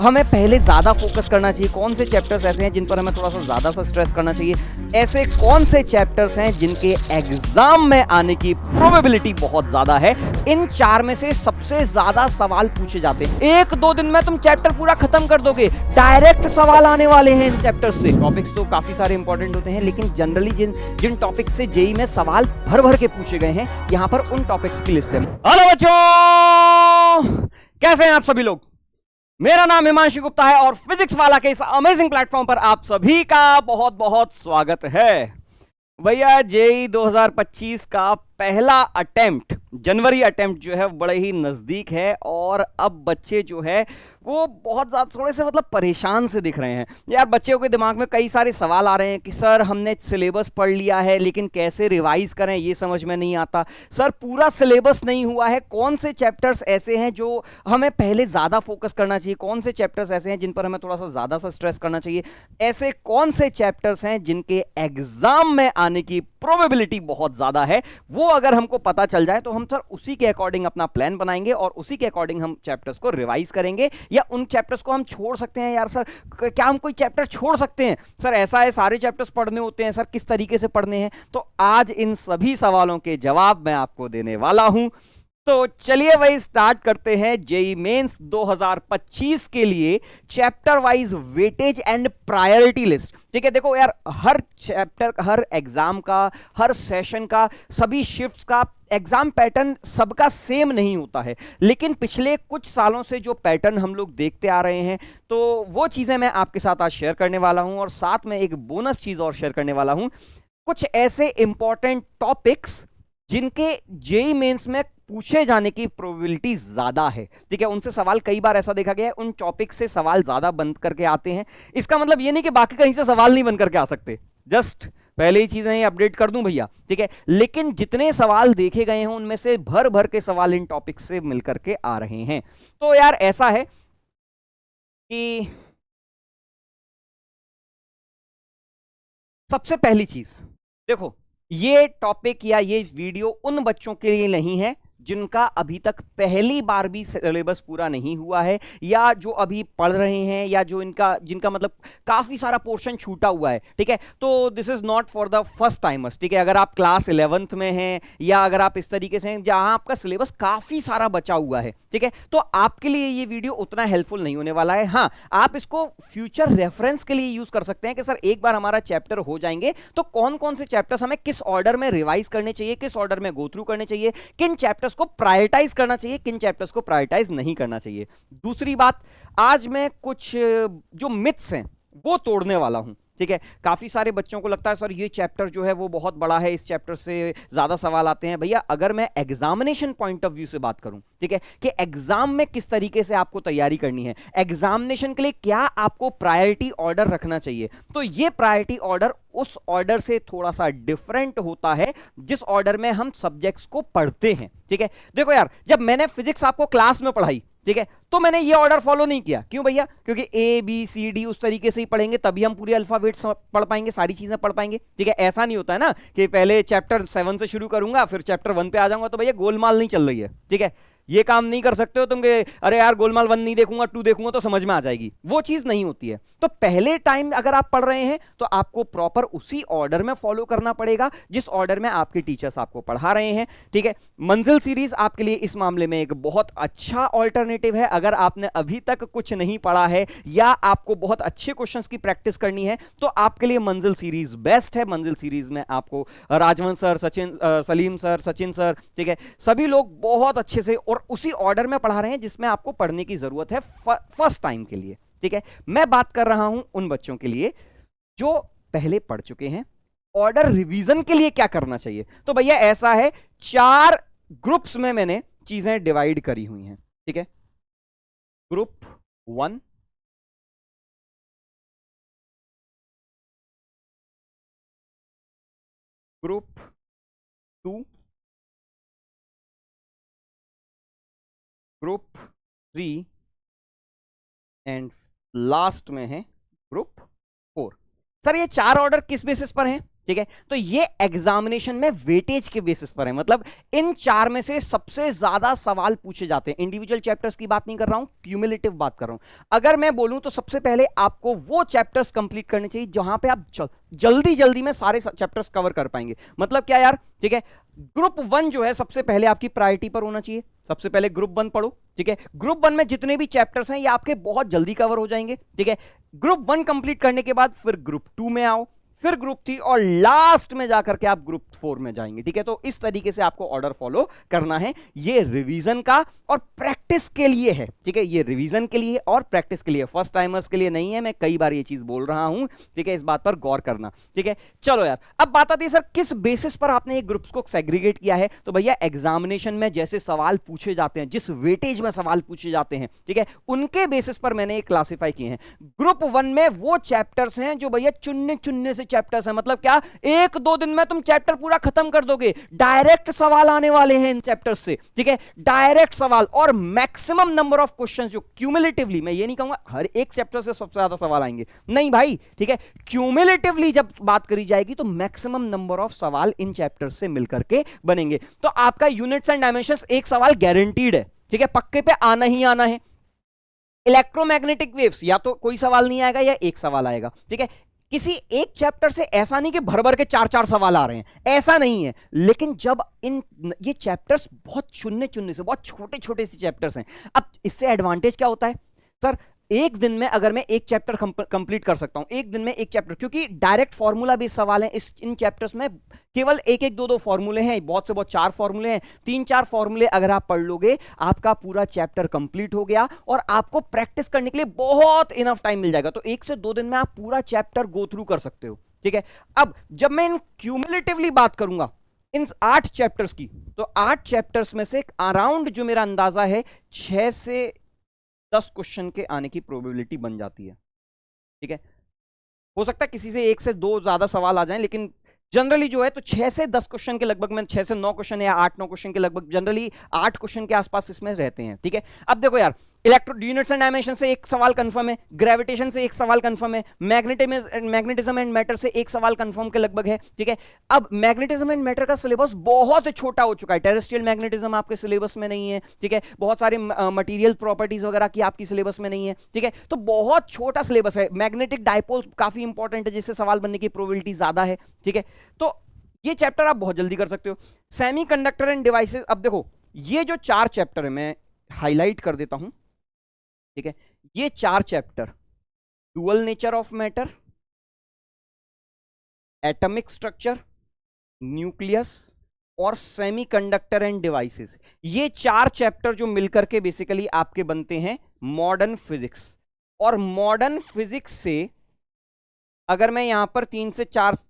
हमें पहले ज़्यादा फोकस करना चाहिए, कौन से चैप्टर्स ऐसे हैं जिन पर हमें थोड़ा सा ज़्यादा सा स्ट्रेस करना चाहिए, ऐसे कौन से चैप्टर्स हैं जिनके एग्जाम में आने की प्रोबेबिलिटी बहुत ज़्यादा है। इन चार में से सबसे ज़्यादा सवाल पूछे जाते हैं। एक दो दिन में तुम चैप्टर पूरा खत्म कर दोगे, डायरेक्ट सवाल आने वाले हैं इन चैप्टर्स से। टॉपिक्स तो काफ़ी सारे इंपॉर्टेंट होते हैं, लेकिन जनरली जिन टॉपिक्स से जेई में सवाल भर भर के पूछे गए हैं, यहां पर उन टॉपिक्स की लिस्ट है। हेलो बच्चों, कैसे हैं आप सभी लोग? मेरा नाम हिमांशु गुप्ता है और फिजिक्स वाला के इस अमेजिंग प्लेटफॉर्म पर आप सभी का बहुत बहुत स्वागत है। भैया जेई 2025 का पहला अटेम्प्ट, जनवरी अटेम्प्ट जो है बड़े ही नज़दीक है और अब बच्चे जो है वो बहुत ज़्यादा थोड़े से मतलब परेशान से दिख रहे हैं यार। बच्चों के दिमाग में कई सारे सवाल आ रहे हैं कि सर हमने सिलेबस पढ़ लिया है लेकिन कैसे रिवाइज करें ये समझ में नहीं आता। सर पूरा सिलेबस नहीं हुआ है, कौन से चैप्टर्स ऐसे हैं जो हमें पहले ज़्यादा फोकस करना चाहिए, कौन से चैप्टर्स ऐसे हैं जिन पर हमें थोड़ा सा ज़्यादा सा स्ट्रेस करना चाहिए, ऐसे कौन से चैप्टर्स हैं जिनके एग्जाम में आने की प्रोबेबिलिटी बहुत ज़्यादा है। वो अगर हमको पता चल जाए तो हम सर उसी के अकॉर्डिंग अपना प्लान बनाएंगे और उसी के अकॉर्डिंग हम चैप्टर्स को रिवाइज करेंगे, या उन चैप्टर्स को हम छोड़ सकते हैं। यार सर क्या हम कोई चैप्टर छोड़ सकते हैं? सर ऐसा है सारे चैप्टर्स पढ़ने होते हैं, सर किस तरीके से पढ़ने हैं? तो आज इन सभी सवालों के जवाब मैं आपको देने वाला हूं। तो चलिए भाई स्टार्ट करते हैं जेई मेंस 2025 के लिए chapter wise weightage and priority list. ठीक है, देखो यार हर चैप्टर, हर एग्जाम का, हर सेशन का, सभी शिफ्ट्स का एग्जाम पैटर्न सबका सेम नहीं होता है, लेकिन पिछले कुछ सालों से जो पैटर्न हम लोग देखते आ रहे हैं तो वो चीजें मैं आपके साथ आज शेयर करने वाला हूं। और साथ में एक बोनस चीज और शेयर करने वाला हूं, कुछ ऐसे इंपॉर्टेंट टॉपिक्स जिनके जेई मेंस में पूछे जाने की प्रोबेबिलिटी ज्यादा है। ठीक है, उनसे सवाल कई बार ऐसा देखा गया है, उन टॉपिक से सवाल ज्यादा बन करके आते हैं। इसका मतलब ये नहीं कि बाकी कहीं से सवाल नहीं बन करके आ सकते, जस्ट पहले ही चीजें अपडेट कर दूं भैया। ठीक है, लेकिन जितने सवाल देखे गए हैं उनमें से भर भर के सवाल इन टॉपिक से मिलकर के आ रहे हैं। तो यार ऐसा है कि सबसे पहली चीज देखो, ये टॉपिक या ये वीडियो उन बच्चों के लिए नहीं है जिनका अभी तक पहली बार भी सिलेबस पूरा नहीं हुआ है, या जो अभी पढ़ रहे हैं, या जो जिनका मतलब काफी सारा पोर्शन छूटा हुआ है। ठीक है, तो this is not for the first timers. ठीक है, अगर आप क्लास 11th में हैं या अगर आप इस तरीके से हैं जहां आपका सिलेबस काफी सारा बचा हुआ है, ठीक है, तो आपके लिए ये वीडियो उतना हेल्पफुल नहीं होने वाला है। हाँ, आप इसको फ्यूचर रेफरेंस के लिए यूज कर सकते हैं कि सर एक बार हमारा चैप्टर हो जाएंगे तो कौन कौन से चैप्टर्स हमें किस ऑर्डर में रिवाइज करने चाहिए, किस ऑर्डर में गो थ्रू करने चाहिए, किन चैप्टर्स को प्रायोरिटाइज करना चाहिए, किन चैप्टर्स को प्रायोरिटाइज नहीं करना चाहिए। दूसरी बात, आज मैं कुछ जो मिथ्स हैं वो तोड़ने वाला हूं। ठीक है, काफी सारे बच्चों को लगता है सर ये चैप्टर जो है वो बहुत बड़ा है, इस चैप्टर से ज्यादा सवाल आते हैं। भैया अगर मैं एग्जामिनेशन पॉइंट ऑफ व्यू से बात करूं, ठीक है, कि एग्जाम में किस तरीके से आपको तैयारी करनी है, एग्जामिनेशन के लिए क्या आपको प्रायोरिटी ऑर्डर रखना चाहिए, तो ये प्रायोरिटी ऑर्डर उस ऑर्डर से थोड़ा सा डिफरेंट होता है जिस ऑर्डर में हम सब्जेक्ट्स को पढ़ते हैं। ठीक है, देखो यार जब मैंने फिजिक्स आपको क्लास में पढ़ाई, ठीक है, तो मैंने ये ऑर्डर फॉलो नहीं किया। क्यों भैया? क्योंकि ए बी सी डी उस तरीके से ही पढ़ेंगे तभी हम पूरी अल्फाबेट पढ़ पाएंगे, सारी चीजें पढ़ पाएंगे। ठीक है, ऐसा नहीं होता है ना कि पहले चैप्टर 7 से शुरू करूंगा फिर चैप्टर 1 पे आ जाऊंगा, तो भैया गोलमाल नहीं चल रही है। ठीक है, ये काम नहीं कर सकते हो तुम कि अरे यार गोलमाल 1 नहीं देखूंगा 2 देखूंगा तो समझ में आ जाएगी, वो चीज नहीं होती है। तो पहले टाइम अगर आप पढ़ रहे हैं तो आपको प्रॉपर उसी ऑर्डर में फॉलो करना पड़ेगा जिस ऑर्डर में आपके टीचर्स आपको पढ़ा रहे हैं। ठीक है, मंजिल सीरीज आपके लिए इस मामले में एक बहुत अच्छा ऑल्टरनेटिव है। अगर आपने अभी तक कुछ नहीं पढ़ा है या आपको बहुत अच्छे क्वेश्चंस की प्रैक्टिस करनी है तो आपके लिए मंजिल सीरीज बेस्ट है। मंजिल सीरीज में आपको राजवंश sir, Salim sir, Sachin sir, ठीक है, सभी लोग बहुत अच्छे से और उसी ऑर्डर में पढ़ा रहे हैं जिसमें आपको पढ़ने की जरूरत है फर्स्ट टाइम के लिए। ठीक है, मैं बात कर रहा हूं उन बच्चों के लिए जो पहले पढ़ चुके हैं। ऑर्डर रिवीजन के लिए क्या करना चाहिए? तो भैया ऐसा है, 4 ग्रुप्स में मैंने चीजें डिवाइड करी हुई हैं। ठीक है, group 1, group 2, group 3 and last में है ग्रुप 4। सर ये 4 ऑर्डर किस बेसिस पर हैं? ठीक है। तो ये एग्जामिनेशन में वेटेज के बेसिस पर है, मतलब इन 4 में से सबसे ज्यादा सवाल पूछे जाते हैं। इंडिविजुअल चैप्टर्स की बात नहीं कर रहा हूं, क्यूमुलेटिव बात कर रहा हूं। अगर मैं बोलूं तो सबसे पहले आपको वो चैप्टर्स कंप्लीट करने चाहिए जहां पे आप जल्दी जल्दी में सारे चैप्टर्स कवर कर पाएंगे। मतलब क्या यार, ठीक है, ग्रुप 1 जो है सबसे पहले आपकी प्रायोरिटी पर होना चाहिए। सबसे पहले ग्रुप 1 पढ़ो, ठीक है। ग्रुप 1 में जितने भी चैप्टर्स हैं ये आपके बहुत जल्दी कवर हो जाएंगे, ठीक है। ग्रुप 1 कंप्लीट करने के बाद फिर ग्रुप 2 में आओ, फिर ग्रुप 3 और लास्ट में जाकर के आप ग्रुप 4 में जाएंगे, ठीक है। तो इस तरीके से आपको ऑर्डर फॉलो करना है। ये रिवीजन का और प्रैक्टिस के लिए है, ठीक है। ये रिवीजन के लिए और प्रैक्टिस के लिए, फर्स्ट टाइमर्स के लिए नहीं है। मैं कई बार ये चीज बोल रहा हूं, ठीक है। इस बात पर गौर करना, ठीक है। चलो यार, अब बात आती है सर किस बेसिस पर आपने ये ग्रुप्स को सेग्रीगेट किया है। तो भैया एग्जामिनेशन में जैसे सवाल पूछे जाते हैं, जिस वेटेज में सवाल पूछे जाते हैं, ठीक है, उनके बेसिस पर मैंने ये क्लासिफाई किए हैं। ग्रुप 1 में वो चैप्टर्स हैं जो भैया चुनने चुनने से चैप्टर्स हैं, मतलब क्या 1-2 दिन में तुम चैप्टर पूरा खत्म कर दोगे। डायरेक्ट सवाल आने वाले हैं इन चैप्टर्स से, ठीक है, डायरेक्ट सवाल। और मैक्सिमम नंबर ऑफ क्वेश्चंस जो क्यूमुलेटिवली, मैं ये नहीं कहूंगा हर एक चैप्टर से सबसे ज्यादा सवाल आएंगे, नहीं भाई, ठीक है। क्यूमुलेटिवली जब बात करी जाएगी तो मैक्सिमम नंबर ऑफ सवाल इन चैप्टर्स से मिलकर के बनेंगे। तो आपका यूनिट्स एंड डायमेंशंस एक सवाल गारंटीड है, ठीक है, पक्के पे आना ही आना है। इलेक्ट्रोमैग्नेटिक वेव्स या तो कोई सवाल नहीं आएगा या एक सवाल आएगा, ठीक है। किसी एक चैप्टर से ऐसा नहीं कि भर भर के 4-4 सवाल आ रहे हैं, ऐसा नहीं है। लेकिन जब ये चैप्टर्स बहुत चुनने चुनने से, बहुत छोटे छोटे से चैप्टर्स हैं, अब इससे एडवांटेज क्या होता है सर, एक दिन में अगर मैं एक चैप्टर कंप्लीट कर सकता हूं, एक दिन में एक चैप्टर, क्योंकि डायरेक्ट फॉर्मूला बेस्ड सवाल है इन चैप्टर्स में, केवल एक 2 फॉर्मूले हैं, बहुत से बहुत 4 फॉर्मूले हैं, 3-4 फॉर्मूले अगर आप पढ़ लोगे आपका पूरा चैप्टर कंप्लीट हो गया और आपको प्रैक्टिस करने के लिए बहुत इनफ टाइम मिल जाएगा। तो 1 से 2 दिन में आप पूरा चैप्टर गो थ्रू कर सकते हो, ठीक है। अब जब मैं इन क्यूमुलेटिवली बात करूंगा इन 8 चैप्टर्स की, तो 8 चैप्टर्स में से अराउंड जो मेरा अंदाजा है 6 से 10 क्वेश्चन के आने की प्रोबेबिलिटी बन जाती है, ठीक है। हो सकता है किसी से 1 से 2 ज्यादा सवाल आ जाएं, लेकिन जनरली जो है तो 6 से 10 क्वेश्चन के लगभग, में 6 से 9 क्वेश्चन या 8-9 क्वेश्चन के लगभग, जनरली 8 क्वेश्चन के आसपास इसमें रहते हैं, ठीक है। अब देखो यार, यूनिट्स एंड डायमेंशन से एक सवाल कंफर्म है, ग्रेविटेशन से एक सवाल कंफर्म है, मैग्नेटिज्म एंड मैटर से एक सवाल कंफर्म के लगभग है, ठीक है। अब मैग्नेटिज्म एंड मैटर का सिलेबस बहुत छोटा हो चुका है, टेरेस्ट्रियल मैग्नेटिज्म आपके सिलेबस में नहीं है, ठीक है। बहुत सारे मटेरियल प्रॉपर्टीज वगैरह की आपकी सिलेबस में नहीं है, ठीक है। तो बहुत छोटा सिलेबस है। मैग्नेटिक डायपोल काफी इंपॉर्टेंट है, जिससे सवाल बनने की प्रोबेबिलिटी ज्यादा है, ठीक है। तो ये चैप्टर आप बहुत जल्दी कर सकते हो। सेमीकंडक्टर एंड डिवाइसेस, अब देखो ये जो 4 चैप्टर है, मैं हाईलाइट कर देता हूं, ठीक है। ये 4 chapter, dual nature of matter, atomic structure, nucleus और सेमीकंडक्टर एंड डिवाइसेस, ये 4 चैप्टर जो मिलकर के बेसिकली आपके बनते हैं मॉडर्न फिजिक्स। और मॉडर्न फिजिक्स से अगर मैं यहां पर 3 से 4,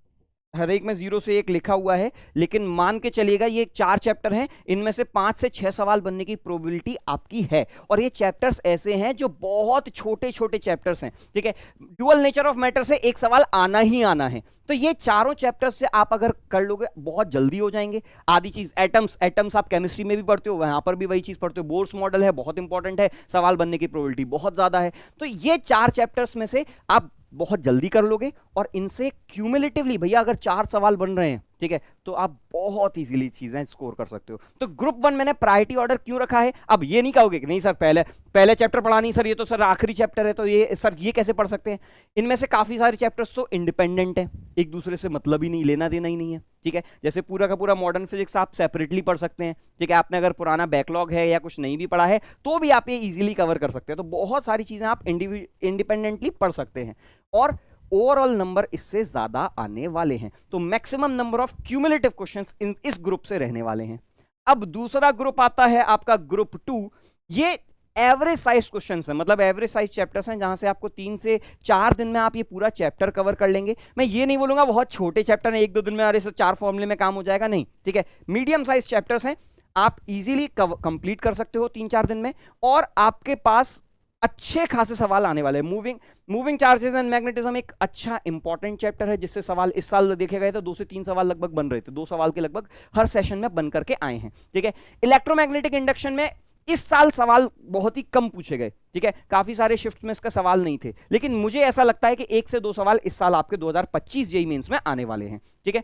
हर एक में 0 से 1 लिखा हुआ है, लेकिन मान के चलिएगा ये 4 चैप्टर हैं, इनमें से 5 से 6 सवाल बनने की प्रोबेबिलिटी आपकी है। और ये चैप्टर्स ऐसे हैं जो बहुत छोटे छोटे चैप्टर्स हैं, ठीक है। डुअल नेचर ऑफ मैटर से एक सवाल आना ही आना है। तो ये चारों चैप्टर्स से आप अगर कर लोगे बहुत जल्दी हो जाएंगे। आधी चीज एटम्स आप केमिस्ट्री में भी पढ़ते हो, वहां पर भी वही चीज पढ़ते हो। बोर्स मॉडल है, बहुत इंपॉर्टेंट है, सवाल बनने की प्रोबेबिलिटी बहुत ज्यादा है। तो ये 4 चैप्टर्स में से आप बहुत जल्दी कर लोगे, और इनसे क्यूमुलेटिवली भैया अगर 4 सवाल बन रहे हैं, ठीक है, तो आप बहुत इजीली चीजें स्कोर कर सकते हो। तो ग्रुप 1 मैंने प्रायोरिटी ऑर्डर क्यों रखा है। अब ये नहीं कहोगे कि नहीं सर पहले चैप्टर पढ़ा नहीं सर, ये तो सर आखिरी चैप्टर है, तो ये सर ये कैसे पढ़ सकते हैं। इनमें से काफी सारे चैप्टर्स तो इंडिपेंडेंट है, एक दूसरे से मतलब ही नहीं, लेना देना ही नहीं है, ठीक है। जैसे पूरा का पूरा मॉडर्न फिजिक्स आप सेपरेटली पढ़ सकते हैं, ठीक है। आपने अगर पुराना बैकलॉग है या कुछ नहीं भी पढ़ा है तो भी आप ये इजीली कवर कर सकते हैं। तो बहुत सारी चीजें आप इंडिपेंडेंटली पढ़ सकते हैं, और ओवरऑल नंबर इससे ज्यादा आने वाले हैं। तो maximum number of cumulative questions इस ग्रुप से रहने वाले हैं। अब दूसरा ग्रुप आता है आपका ग्रुप 2। ये एवरेज साइज क्वेश्चंस है, मतलब एवरेज साइज चैप्टर्स हैं, जहां से आपको 3 से 4 दिन में आप ये पूरा चैप्टर कवर कर लेंगे। मैं ये नहीं बोलूंगा बहुत छोटे चैप्टर हैं, 1-2 दिन में अरे 4 फॉर्मूले में काम हो जाएगा, नहीं, ठीक है। मीडियम साइज चैप्टर्स हैं, आप इजीली कंप्लीट कर सकते हो 3-4 दिन में, और आपके पास अच्छे खासे सवाल आने वाले हैं। मूविंग चार्जेस एंड मैग्नेटिज्म एक अच्छा इंपॉर्टेंट चैप्टर है, जिससे सवाल इस साल देखे गए तो 2 से 3 सवाल लगभग बन रहे थे, 2 सवाल के लगभग हर सेशन में बन करके आए हैं, ठीक है। इलेक्ट्रोमैग्नेटिक इंडक्शन में इस साल सवाल बहुत ही कम पूछे गए, ठीक है, काफी सारे शिफ्ट में इसका सवाल नहीं थे, लेकिन मुझे ऐसा लगता है कि 1 से 2 सवाल इस साल आपके 2025 जेईई मेंस में आने वाले हैं, ठीक है।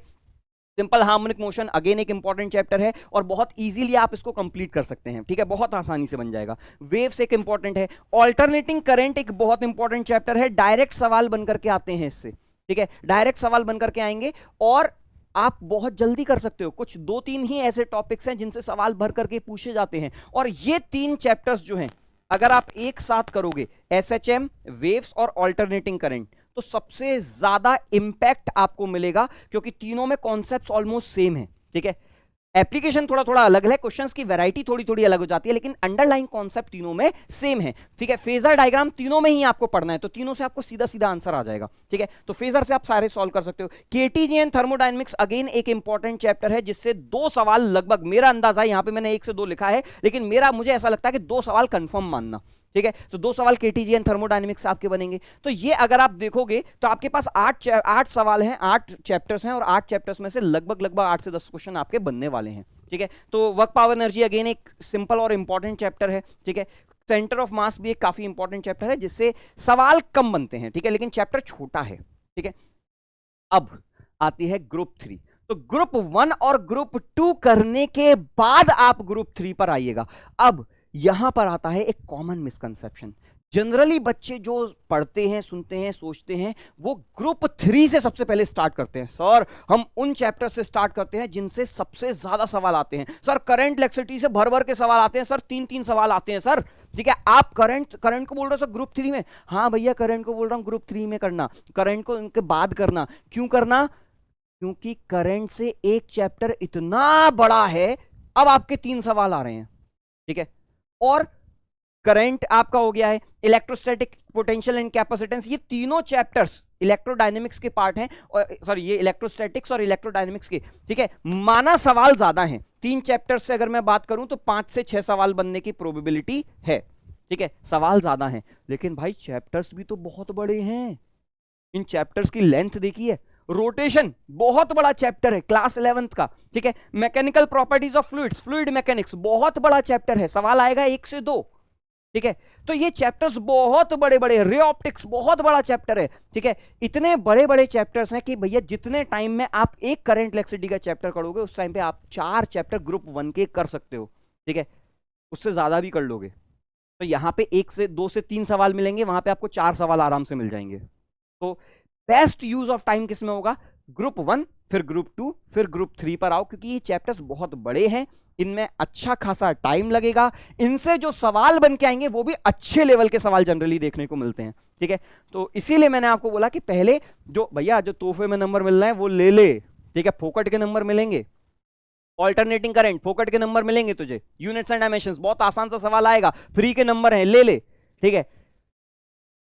सिंपल हार्मोनिक मोशन अगेन एक इंपॉर्टेंट चैप्टर है और बहुत इजीली आप इसको कंप्लीट कर सकते हैं, ठीक है, बहुत आसानी से बन जाएगा। वेव्स एक इंपॉर्टेंट है, ऑल्टरनेटिंग करंट एक बहुत इंपॉर्टेंट चैप्टर है, डायरेक्ट सवाल बनकर के आते हैं इससे, ठीक है, डायरेक्ट सवाल बनकर के आएंगे और आप बहुत जल्दी कर सकते हो। कुछ 2-3 ही ऐसे टॉपिक्स हैं जिनसे सवाल भर करके पूछे जाते हैं और ये 3 चैप्टर्स जो हैं अगर आप एक साथ करोगे, एसएचएम, वेव्स और ऑल्टरनेटिंग करंट, तो सबसे ज्यादा इंपैक्ट आपको मिलेगा, क्योंकि तीनों में कॉन्सेप्ट्स ऑलमोस्ट सेम है, ठीक है। एप्लीकेशन थोड़ा थोड़ा अलग है, क्वेश्चंस की वैरायटी थोड़ी थोड़ी अलग हो जाती है, लेकिन अंडरलाइन कॉन्सेप्ट तीनों में सेम है, ठीक है। फेजर डायग्राम तीनों में ही आपको पढ़ना है, तो तीनों से आपको सीधा सीधा आंसर आ जाएगा, ठीक है। तो फेजर से आप सारे सॉल्व कर सकते हो। केटीजी एंड थर्मोडायनेमिक्स अगेन एक इंपॉर्टेंट चैप्टर है जिससे 2 सवाल लगभग, मेरा अंदाजा है, यहां पे मैंने 1 से 2 लिखा है, लेकिन मुझे ऐसा लगता है कि 2 सवाल कंफर्म मानना, ठीक है। तो 2 सवाल केटीजी एंड थर्मोडायनेमिक्स आपके बनेंगे। तो ये अगर आप देखोगे तो आपके पास 8 सवाल हैं, 8 चैप्टर्स हैं और 8 चैप्टर्स में से लगभग 8 से 10 क्वेश्चन आपके बनने वाले हैं, ठीक है। तो वर्क पावर एनर्जी अगेन एक सिंपल और इंपॉर्टेंट चैप्टर है, ठीक है। सेंटर ऑफ मास भी एक काफी इंपॉर्टेंट चैप्टर है जिससे सवाल कम बनते हैं, ठीक है, लेकिन चैप्टर छोटा है, ठीक है। अब आती है ग्रुप 3। तो ग्रुप 1 और ग्रुप 2 करने के बाद आप ग्रुप 3 पर आइएगा। अब यहां पर आता है एक कॉमन मिसकंसेप्शन। जनरली बच्चे जो पढ़ते हैं, सुनते हैं, सोचते हैं, वो ग्रुप 3 से सबसे पहले स्टार्ट करते हैं। सर हम उन चैप्टर से स्टार्ट करते हैं जिनसे सबसे ज्यादा सवाल आते हैं। सर करंट इलेक्ट्रिसिटी से भर भर के सवाल आते हैं, सर 3-3 सवाल आते हैं सर, ठीक है। आप करंट को बोल रहे हो सर ग्रुप 3 में? हाँ भैया करंट को बोल रहा हूं ग्रुप 3 में करना, करंट को उनके बाद करना। क्यों करना? क्योंकि करंट से एक चैप्टर इतना बड़ा है, अब आपके 3 सवाल आ रहे हैं, ठीक है। और करंट आपका हो गया है, इलेक्ट्रोस्टैटिक, पोटेंशियल एंड कैपेसिटेंस, ये तीनों चैप्टर्स इलेक्ट्रोडायनेमिक्स के पार्ट हैं, और सॉरी ये इलेक्ट्रोस्टैटिक्स और इलेक्ट्रोडायनेमिक्स के, ठीक है। माना सवाल ज्यादा हैं, 3 चैप्टर्स से अगर मैं बात करूं तो 5 से 6 सवाल बनने की प्रोबेबिलिटी है, ठीक है। सवाल ज्यादा हैं, लेकिन भाई चैप्टर्स भी तो बहुत बड़े हैं। इन चैप्टर्स की लेंथ देखिए, रोटेशन बहुत बड़ा चैप्टर है क्लास 11th का, ठीक है। Mechanical properties of fluids, fluid mechanics बहुत बड़ा चैप्टर है, सवाल आएगा 1 से 2, ठीक है। तो ये चैप्टर्स बहुत बड़े बड़े, रे ऑप्टिक्स बहुत बड़ा चैप्टर है, ठीक है। इतने बड़े बड़े चैप्टर्स हैं कि भैया जितने टाइम में आप एक करंट इलेक्ट्रिसिटी का चैप्टर करोगे उस टाइम पे आप 4 चैप्टर ग्रुप 1 के कर सकते हो, ठीक है। उससे ज्यादा भी कर लोगे तो यहां पे 2 से 3 सवाल मिलेंगे, वहां पे आपको 4 सवाल आराम से मिल जाएंगे। तो बेस्ट यूज ऑफ टाइम किस में होगा? ग्रुप 1, फिर ग्रुप 2, फिर ग्रुप 3 पर आओ, क्योंकि ये चैप्टर्स बहुत बड़े हैं, इनमें अच्छा खासा टाइम लगेगा, इनसे जो सवाल बन के आएंगे वो भी अच्छे लेवल के सवाल जनरली देखने को मिलते हैं, ठीक है। तो इसीलिए मैंने आपको बोला कि पहले जो भैया जो तोहफे में नंबर मिल रहा है वो ले ले, ठीक है। फोकट के नंबर मिलेंगे, ऑल्टरनेटिंग करंट फोकट के नंबर मिलेंगे तुझे, यूनिट्स एंड डायमेंशंस बहुत आसान सा सवाल आएगा, फ्री के नंबर हैं, ले ले, ठीक है।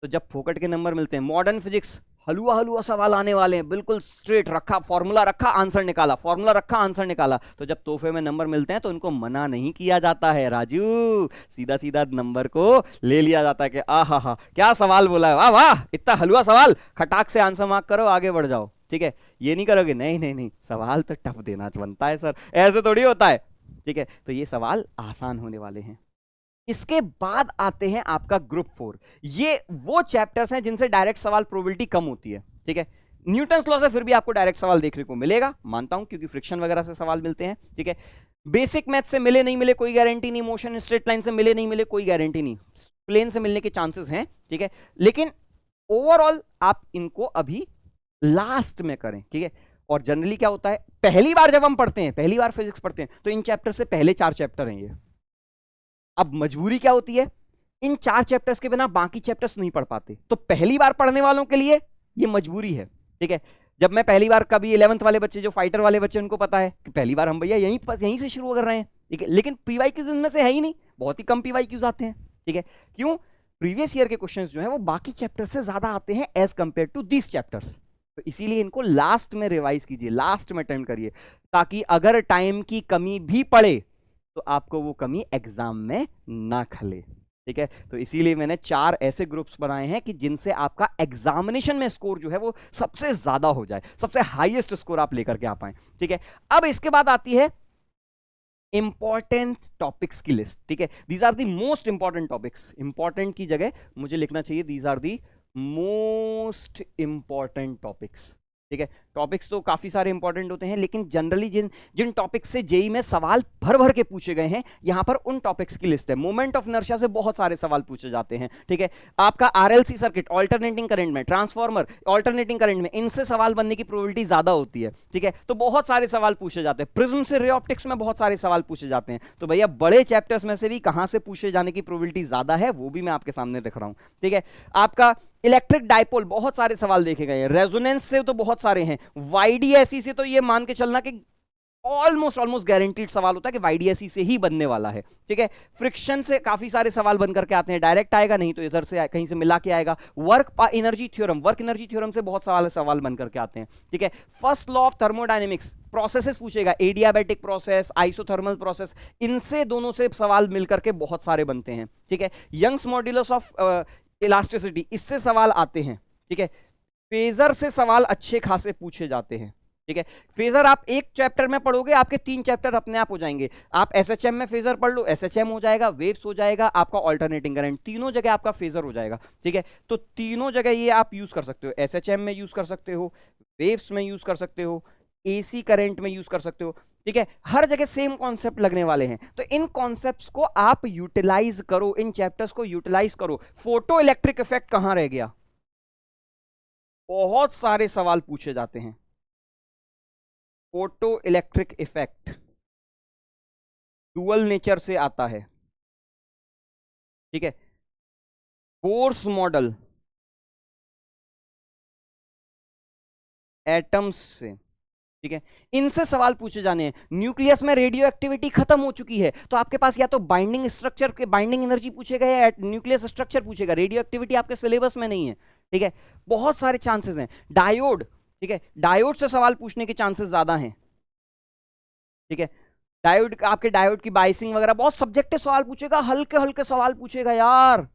तो जब फोकट के नंबर मिलते हैं, मॉडर्न फिजिक्स हलुआ हलुआ सवाल आने वाले हैं, बिल्कुल स्ट्रेट रखा, फॉर्मूला रखा, आंसर निकाला, फॉर्मूला रखा, आंसर निकाला। तो जब तोहफे में नंबर मिलते हैं तो उनको मना नहीं किया जाता है राजू, सीधा सीधा नंबर को ले लिया जाता है कि आहा क्या सवाल बोला है, वाह वाह इतना हलुआ सवाल, खटाक से आंसर मार्क करो, आगे बढ़ जाओ, ठीक है। ये नहीं करोगे, नहीं सवाल तो टफ देना बनता है सर, ऐसे थोड़ी होता है, ठीक है। तो ये सवाल आसान होने वाले हैं। इसके बाद आते हैं आपका ग्रुप 4। ये वो चैप्टर्स हैं जिनसे डायरेक्ट सवाल प्रोबेबिलिटी कम होती है, ठीक है। न्यूटन्स लॉ से फिर भी आपको डायरेक्ट सवाल देखने को मिलेगा, मानता हूं, क्योंकि फ्रिक्शन वगैरह से सवाल मिलते हैं, ठीक है। बेसिक मैथ से मिले नहीं मिले कोई गारंटी नहीं, मोशन स्ट्रेट लाइन से मिले नहीं मिले कोई गारंटी नहीं, प्लेन से मिलने के चांसेस हैं, ठीक है। लेकिन ओवरऑल आप इनको अभी लास्ट में करें, ठीक है। और जनरली क्या होता है, पहली बार जब हम पढ़ते हैं, पहली बार फिजिक्स पढ़ते हैं, तो इन चैप्टर से पहले 4 चैप्टर हैं ये। अब मजबूरी क्या होती है, इन 4 चैप्टर्स के बिना बाकी चैप्टर्स नहीं पढ़ पाते, तो पहली बार पढ़ने वालों के लिए ये मजबूरी है, ठीक है। जब मैं पहली बार, कभी 11th वाले बच्चे, जो फाइटर वाले बच्चे, उनको पता है कि पहली बार हम भैया यहीं से शुरू कर रहे हैं, ठीक है। लेकिन पीवाईक्यूज इनमें से है ही नहीं, बहुत ही कम पीवाईक्यूज आते हैं, ठीक है। क्यों? प्रीवियस ईयर के क्वेश्चंस जो है वो बाकी चैप्टर से ज्यादा आते हैं as compare to this chapters. तो इसीलिए इनको लास्ट में रिवाइज कीजिए, लास्ट में अटेम्प्ट करिए, ताकि अगर टाइम की कमी भी पड़े तो आपको वो कमी एग्जाम में ना खले, ठीक है। तो इसीलिए मैंने 4 ऐसे ग्रुप्स बनाए हैं कि जिनसे आपका एग्जामिनेशन में स्कोर जो है वो सबसे ज्यादा हो जाए, सबसे हाईएस्ट स्कोर आप लेकर के आ पाए, ठीक है। अब इसके बाद आती है इंपॉर्टेंट टॉपिक्स की लिस्ट, ठीक है, these are the most important topics, important की जगह मुझे लिखना चाहिए these are the most important topics, ठीक है। टॉपिक्स तो काफी सारे इंपॉर्टेंट होते हैं, लेकिन जनरली जिन जिन टॉपिक्स से जेई में सवाल भर भर के पूछे गए हैं, यहां पर उन टॉपिक्स की लिस्ट है। मोमेंट ऑफ इनर्शिया से बहुत सारे सवाल पूछे जाते हैं, ठीक है। आपका आरएलसी सर्किट, ऑल्टरनेटिंग करंट में, ट्रांसफॉर्मर, ऑल्टरनेटिंग करंट में, इनसे सवाल बनने की प्रोबेबिलिटी ज्यादा होती है, ठीक है। तो बहुत सारे सवाल पूछे जाते हैं। प्रिज्म से रे ऑप्टिक्स में बहुत सारे सवाल पूछे जाते हैं। तो भैया बड़े चैप्टर्स में से भी कहां से पूछे जाने की प्रोबेबिलिटी ज्यादा है, वो भी मैं आपके सामने दिख रहा हूं, ठीक है। आपका इलेक्ट्रिक डाइपोल, बहुत सारे सवाल देखे गए हैं। रेजोनेंस से तो बहुत सारे हैं। वाईडीएसई से तो ये मान के चलना कि ऑलमोस्ट गारंटीड सवाल होता है कि वाईडीएसई से ही बनने वाला है, ठीक है। फ्रिक्शन से काफी सारे सवाल बन करके आते हैं, डायरेक्ट आएगा नहीं तो इधर से कहीं से मिला के आएगा। वर्क एनर्जी थ्योरम से बहुत सवाल बन करके आते हैं, ठीक है। First law of thermodynamics, processes पूछेगा, एडियाबैटिक प्रोसेस, आइसोथर्मल प्रोसेस, इनसे दोनों से सवाल मिलकर के बहुत सारे बनते हैं, ठीक है। यंग्स मॉड्यूलस ऑफ इलास्टिसिटी, इससे सवाल आते हैं, ठीक है। फेजर से सवाल अच्छे खासे पूछे जाते हैं, ठीक है। फेजर आप एक चैप्टर में पढ़ोगे, आपके 3 चैप्टर अपने आप हो जाएंगे। आप एसएचएम में फेजर पढ़ लो, एसएचएम हो जाएगा, वेव्स हो जाएगा, आपका ऑल्टरनेटिंग करंट, तीनों जगह आपका फेजर हो जाएगा, ठीक है। तो तीनों जगह ये आप यूज कर सकते हो, एसएचएम में यूज कर सकते हो, वेव्स में यूज कर सकते हो, एसी करंट में यूज कर सकते हो, ठीक है। हर जगह सेम कॉन्सेप्ट लगने वाले हैं। तो इन कॉन्सेप्ट्स को आप यूटिलाइज करो, इन चैप्टर्स को यूटिलाइज करो। फोटो इलेक्ट्रिक इफेक्ट कहां रह गया? बहुत सारे सवाल पूछे जाते हैं। Photo electric effect dual nature से आता है, ठीक है। बोर्स मॉडल एटम्स से, ठीक है, इनसे सवाल पूछे जाने हैं। न्यूक्लियस में रेडियो एक्टिविटी खत्म हो चुकी है, तो आपके पास या तो बाइंडिंग स्ट्रक्चर के बाइंडिंग एनर्जी पूछेगा या न्यूक्लियस स्ट्रक्चर पूछेगा। रेडियो एक्टिविटी आपके सिलेबस में नहीं है, ठीक है। बहुत सारे चांसेस हैं। डायोड, ठीक है, डायोड से सवाल पूछने के चांसेस ज्यादा हैं, ठीक है। डायोड, आपके डायोड की बाइसिंग वगैरह, बहुत सब्जेक्टिव सवाल पूछेगा, हल्के हल्के सवाल पूछेगा यार।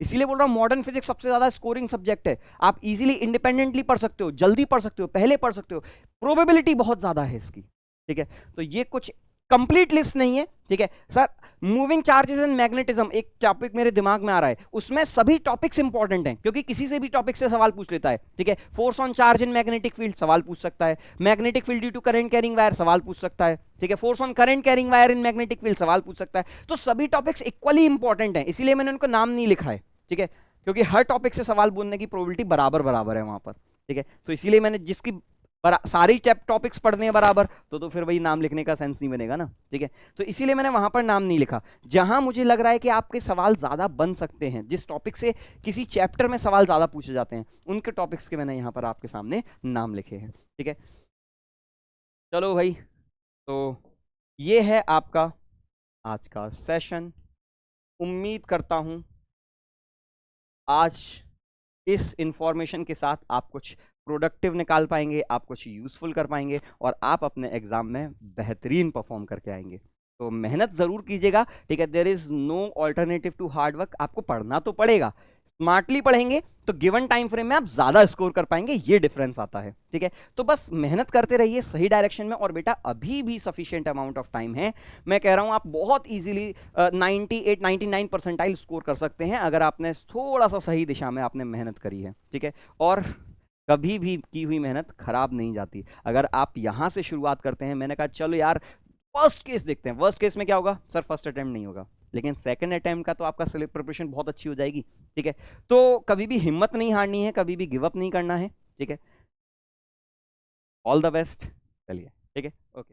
इसीलिए बोल रहा हूं मॉडर्न फिजिक्स सबसे ज्यादा स्कोरिंग सब्जेक्ट है। आप इजीली इंडिपेंडेंटली पढ़ सकते हो, जल्दी पढ़ सकते हो, पहले पढ़ सकते हो, प्रोबेबिलिटी बहुत ज्यादा है इसकी, ठीक है। तो ये कुछ कंप्लीट लिस्ट नहीं है, ठीक है sir. Moving charges and magnetism एक टॉपिक मेरे दिमाग में आ रहा है, उसमें सभी टॉपिक्स इंपॉर्टेंट हैं क्योंकि किसी से भी टॉपिक से सवाल पूछ लेता है, ठीक है। Force on charge in magnetic field सवाल पूछ सकता है, magnetic field due to current carrying wire सवाल पूछ सकता है, ठीक है। Force on current carrying wire in magnetic field सवाल पूछ सकता है। तो सभी टॉपिक्स इक्वली इंपॉर्टेंट हैं, इसीलिए मैंने उनको नाम नहीं लिखा है, ठीक है, क्योंकि हर टॉपिक से सवाल बोलने की प्रोबेबिलिटी बराबर बराबर है वहां पर, ठीक है। तो इसीलिए मैंने जिसकी सारी टॉपिक्स पढ़ने हैं बराबर, तो फिर वही नाम लिखने का सेंस नहीं बनेगा ना, ठीक है। तो इसीलिए मैंने वहां पर नाम नहीं लिखा। जहां मुझे लग रहा है कि आपके सवाल ज्यादा बन सकते हैं, जिस टॉपिक से किसी चैप्टर में सवाल ज्यादा पूछे जाते हैं, उनके टॉपिक्स के मैंने यहां पर आपके सामने नाम लिखे हैं, ठीक है। चलो भाई, तो ये है आपका आज का सेशन। उम्मीद करता हूं आज इस इंफॉर्मेशन के साथ आप कुछ प्रोडक्टिव निकाल पाएंगे, आप कुछ यूजफुल कर पाएंगे और आप अपने एग्जाम में बेहतरीन परफॉर्म करके आएंगे। तो मेहनत जरूर कीजिएगा, ठीक है। There is no alternative to hard work. आपको पढ़ना तो पड़ेगा, स्मार्टली पढ़ेंगे तो गिवन टाइम फ्रेम में आप ज्यादा स्कोर कर पाएंगे, ये डिफरेंस आता है, ठीक है। तो बस मेहनत करते रहिए सही डायरेक्शन में। और बेटा अभी भी सफिशिएंट अमाउंट ऑफ टाइम है, मैं कह रहा हूं आप बहुत इजीली 98-99 परसेंटाइल स्कोर कर सकते हैं अगर आपने थोड़ा सा सही दिशा में आपने मेहनत करी है, ठीक है। और कभी भी की हुई मेहनत खराब नहीं जाती। अगर आप यहां से शुरुआत करते हैं, मैंने कहा चलो यार फर्स्ट केस देखते हैं, वर्स्ट केस में क्या होगा सर, फर्स्ट अटेम्प्ट नहीं होगा, लेकिन सेकंड अटेम्प्ट का तो आपका प्रिपरेशन बहुत अच्छी हो जाएगी, ठीक है। तो कभी भी हिम्मत नहीं हारनी है, कभी भी गिव अप नहीं करना है, ठीक है। All the best. चलिए, ठीक है, ओके।